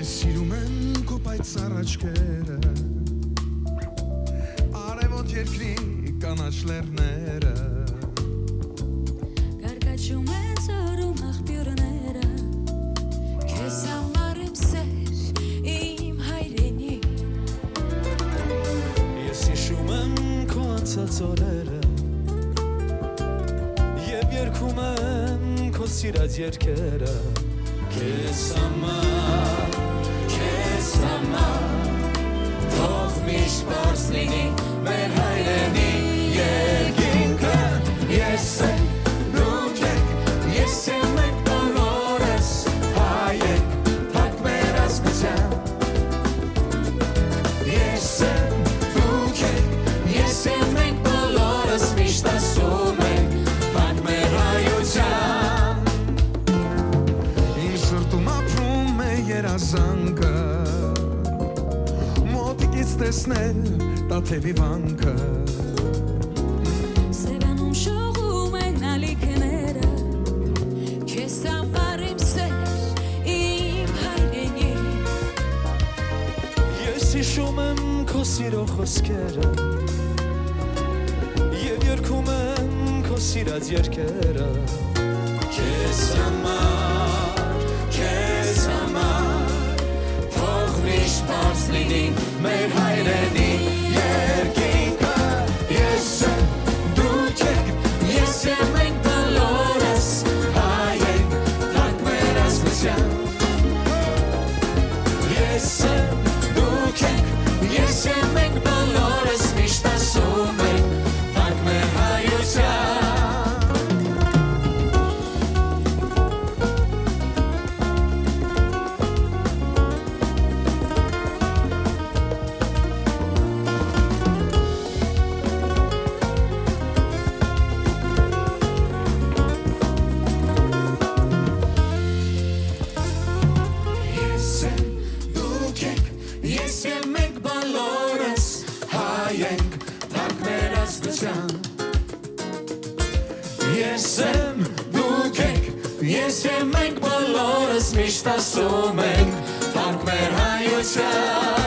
Ես սիրում եմ քո պայծառ աչքերը, արևոտ երկրի կանաչ լեռները, Կարկաչում են ծորում աղբյուրները, Քեզ համար եմ սեր, իմ հայրենի, Ես հիշում եմ քո անցած օրերը Եվ երգում եմ քո սիրած երգերը Քեզ համար, թող միշտ պարզ լինի մեր հայրենի երկինքը Ես եմ, դուք եք, ես եմ մենք բոլորս հայ ենք, փակ մեր ազգությամբ Ես եմ, դուք եք, ես եմ մենք բոլորս միշտ ասում ենք, փակ մեր հայությամբ Իմ սրտում ապրում է երազանքը, մոտիկից տեսնել տաթևի վանքը Սևանում շողում են ալիքները, Քեզ համար եմ սեր, իմ հայրենի, Ես հիշում եմ քո սիրո խոսքերը Եվ երգում եմ քո սիրած երգերը Քեզ համար, թող միշտ պարզ լինի մեր հայրենի երկինքը Ես եմ, դուք եք, ես եմ մենք բոլորս հայ ենք, փակ մեր ազգությամբ Ես եմ, դուք եք, ես եմ մենք բոլորս միշտ ասում ենք, փակ մեր հայությամբ Ես եմ մենք բոլորս հայ ենք, փակ մեր ազգությամբ Ես եմ, դուք եք, ես եմ մենք բոլորս միշտ ասում ենք, փակ մեր հայությամբ